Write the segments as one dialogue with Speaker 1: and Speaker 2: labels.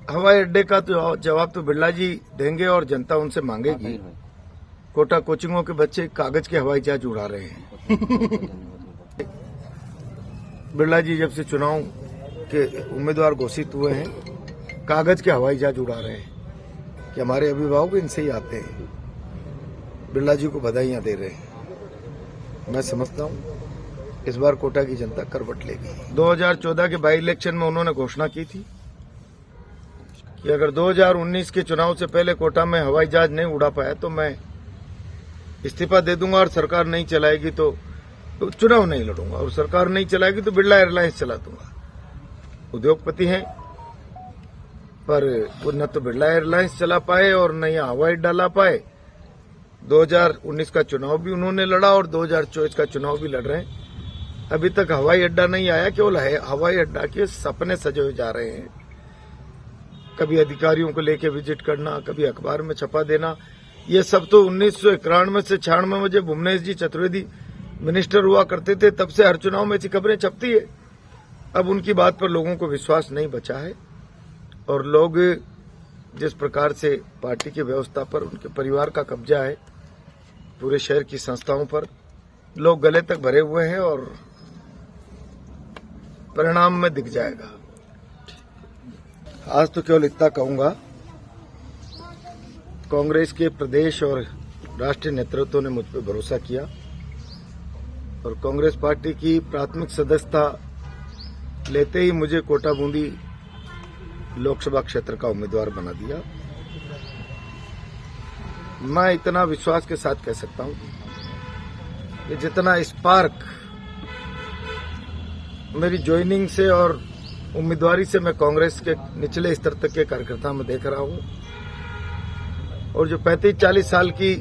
Speaker 1: हवाई अड्डे का तो जवाब तो बिरला जी देंगे और जनता उनसे मांगेगी। कोटा कोचिंगों के बच्चे कागज के हवाई जहाज उड़ा रहे हैं। बिरला जी जब से चुनाव के उम्मीदवार घोषित हुए हैं, कागज के हवाई जहाज उड़ा रहे हैं कि हमारे अभिभावक इनसे ही आते हैं। बिरला जी को बधाइयां दे रहे हैं। मैं समझता हूं इस बार कोटा की जनता करवट लेगी। 2014 के बाई इलेक्शन में उन्होंने घोषणा की थी कि अगर 2019 के चुनाव से पहले कोटा में हवाई जहाज नहीं उड़ा पाया तो मैं इस्तीफा दे दूंगा और सरकार नहीं चलाएगी तो चुनाव नहीं लड़ूंगा, और सरकार नहीं चलाएगी तो बिरला एयरलाइंस चला दूंगा। उद्योगपति हैं, पर वो न तो बिरला एयरलाइंस चला पाए और न यहाँ हवाई अड्डा ला पाए। 2019 का चुनाव भी उन्होंने लड़ा और 2024 का चुनाव भी लड़ रहे हैं। अभी तक हवाई अड्डा नहीं आया, केवल हवाई अड्डा के सपने सजे जा रहे हैं। कभी अधिकारियों को लेके विजिट करना, कभी अखबार में छपा देना, ये सब तो 1991 से 96 में जब भुवनेश जी चतुर्वेदी मिनिस्टर हुआ करते थे तब से हर चुनाव में ऐसी खबरें छपती है। अब उनकी बात पर लोगों को विश्वास नहीं बचा है और लोग जिस प्रकार से पार्टी की व्यवस्था पर उनके परिवार का कब्जा है, पूरे शहर की संस्थाओं पर लोग गले तक भरे हुए हैं और परिणाम में दिख जाएगा। आज तो केवल इतना कहूंगा, कांग्रेस के प्रदेश और राष्ट्रीय नेतृत्व ने मुझ पर भरोसा किया और कांग्रेस पार्टी की प्राथमिक सदस्यता लेते ही मुझे कोटा बूंदी लोकसभा क्षेत्र का उम्मीदवार बना दिया। मैं इतना विश्वास के साथ कह सकता हूं कि जितना स्पार्क मेरी ज्वाइनिंग से और उम्मीदवारी से मैं कांग्रेस के निचले स्तर तक के कार्यकर्ता में देख रहा हूं, और जो 35-40 साल की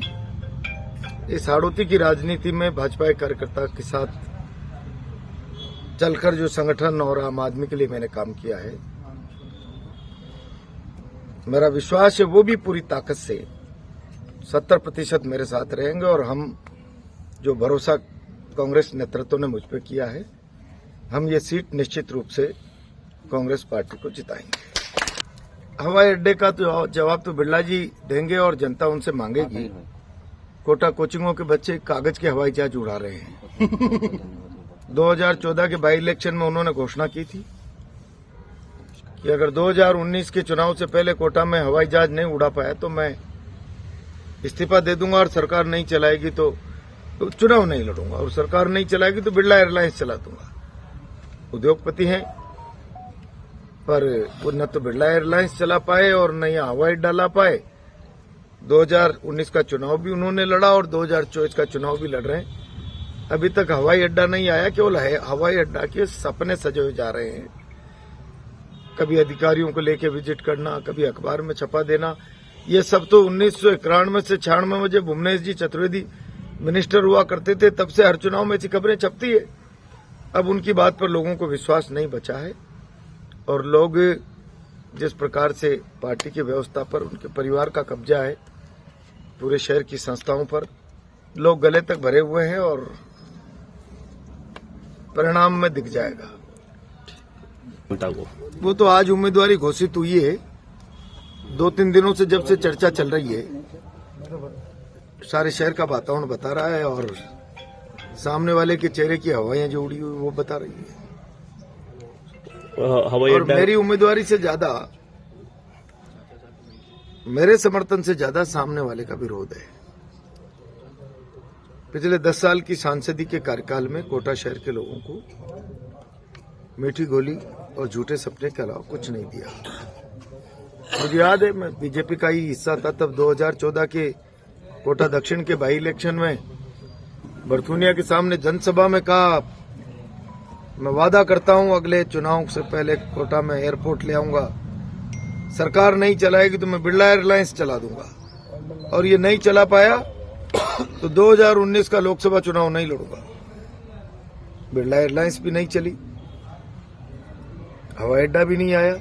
Speaker 1: इस हाड़ौती की राजनीति में भाजपा कार्यकर्ता के साथ चलकर जो संगठन और आम आदमी के लिए मैंने काम किया है, मेरा विश्वास है वो भी पूरी ताकत से 70% मेरे साथ रहेंगे और हम जो भरोसा कांग्रेस नेतृत्व ने मुझ पर किया है, हम ये सीट निश्चित रूप से कांग्रेस पार्टी को जिताएंगे। हवाई अड्डे का तो जवाब तो बिरला जी देंगे और जनता उनसे मांगेगी। कोटा कोचिंगों के बच्चे कागज के हवाई जहाज उड़ा रहे हैं। 2014 के बाई इलेक्शन में उन्होंने घोषणा की थी कि अगर 2019 के चुनाव से पहले कोटा में हवाई जहाज नहीं उड़ा पाया तो मैं इस्तीफा दे दूंगा और सरकार नहीं चलाएगी तो चुनाव नहीं लड़ूंगा, और सरकार नहीं चलाएगी तो बिरला एयरलाइंस चला दूंगा। उद्योगपति हैं, पर वो न तो बिरला एयरलाइंस चला पाए और न यहाँ हवाई अड्डा ला पाए। 2019 का चुनाव भी उन्होंने लड़ा और 2024 का चुनाव भी लड़ रहे हैं। अभी तक हवाई अड्डा नहीं आया, केवल हवाई अड्डा के सपने सजे जा रहे हैं। कभी अधिकारियों को लेके विजिट करना, कभी अखबार में छपा देना, ये सब तो 1991 से 96 में जब भुवनेश जी चतुर्वेदी मिनिस्टर हुआ करते थे तब से हर चुनाव में ऐसी खबरें छपती है। अब उनकी बात पर लोगों को विश्वास नहीं बचा है और लोग जिस प्रकार से पार्टी की व्यवस्था पर उनके परिवार का कब्जा है, पूरे शहर की संस्थाओं पर लोग गले तक भरे हुए हैं और परिणाम में दिख जाएगा। वो तो आज उम्मीदवारी घोषित हुई है। 2-3 दिनों से जब से चर्चा चल रही है, सारे शहर का वातावरण बता रहा है और सामने वाले के चेहरे की हवाएं जो उड़ी हुई वो बता रही है। और मेरी उम्मीदवारी से ज्यादा, मेरे समर्थन से ज्यादा सामने वाले का विरोध है। पिछले 10 साल की सांसदी के कार्यकाल में कोटा शहर के लोगों को मीठी गोली और झूठे सपने के अलावा कुछ नहीं दिया। मुझे याद है, मैं बीजेपी का ही हिस्सा था तब 2014 के कोटा दक्षिण के बाई इलेक्शन में बरथुनिया के सामने जनसभा में कहा, मैं वादा करता हूं अगले चुनाव से पहले कोटा में एयरपोर्ट ले आऊंगा, सरकार नहीं चलाएगी तो मैं बिरला एयरलाइंस चला दूंगा, और ये नहीं चला पाया तो 2019 का लोकसभा चुनाव नहीं लड़ूंगा। बिरला एयरलाइंस भी नहीं चली, हवाई अड्डा भी नहीं आया।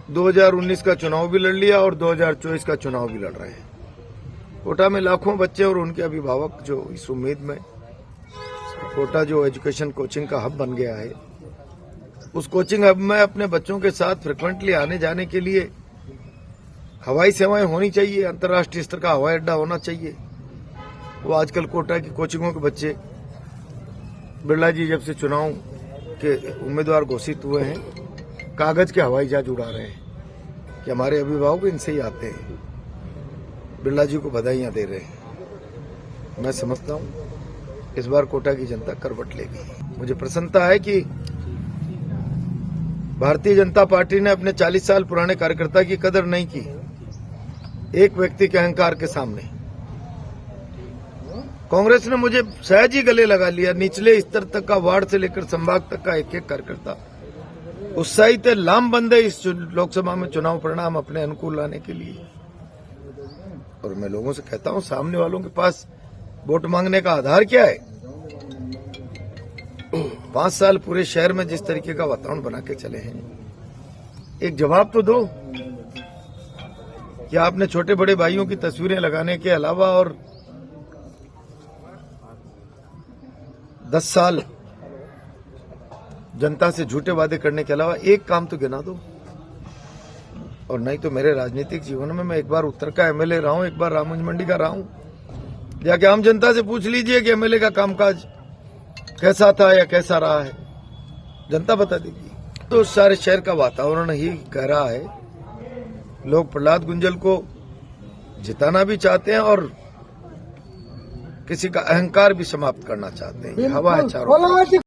Speaker 1: 2019 का चुनाव भी लड़ लिया और 2024 का चुनाव भी लड़ रहे हैं। कोटा में लाखों बच्चे और उनके अभिभावक जो इस उम्मीद में, कोटा जो एजुकेशन कोचिंग का हब बन गया है, उस कोचिंग हब में अपने बच्चों के साथ फ्रिक्वेंटली आने जाने के लिए हवाई सेवाएं होनी चाहिए, अंतर्राष्ट्रीय स्तर का हवाई अड्डा होना चाहिए। वो आजकल कोटा की कोचिंगों के बच्चे, बिरला जी जब से चुनाव के उम्मीदवार घोषित हुए हैं, कागज के हवाई जहाज उड़ा रहे हैं कि हमारे अभिभावक इनसे ही आते हैं। बिरला जी को बधाइयां दे रहे हैं। मैं समझता हूं इस बार कोटा की जनता करवट लेगी। मुझे प्रसन्नता है कि भारतीय जनता पार्टी ने अपने 40 साल पुराने कार्यकर्ता की कदर नहीं की। एक व्यक्ति के अहंकार के सामने कांग्रेस ने मुझे सहज ही गले लगा लिया। निचले स्तर तक का, वार्ड से लेकर संभाग तक का एक एक कार्यकर्ता उत्साहित है, लाम बंद है इस लोकसभा में चुनाव परिणाम अपने अनुकूल लाने के लिए। और मैं लोगों से कहता हूं, सामने वालों के पास वोट मांगने का आधार क्या है? 5 साल पूरे शहर में जिस तरीके का वातावरण बना के चले हैं, एक जवाब तो दो कि आपने छोटे बड़े भाइयों की तस्वीरें लगाने के अलावा और 10 साल जनता से झूठे वादे करने के अलावा एक काम तो गिना दो। और नहीं तो मेरे राजनीतिक जीवन में मैं एक बार उत्तर का एमएलए रहा हूं, एक बार रामगंज मंडी का रहा हूं। जाके आम जनता से पूछ लीजिए कि एमएलए का कामकाज कैसा था या कैसा रहा है, जनता बता देगी। तो सारे शहर का वातावरण ही कह रहा है, लोग प्रहलाद गुंजल को जिताना भी चाहते हैं और किसी का अहंकार भी समाप्त करना चाहते हैं। ये हवा है चारों तरफ।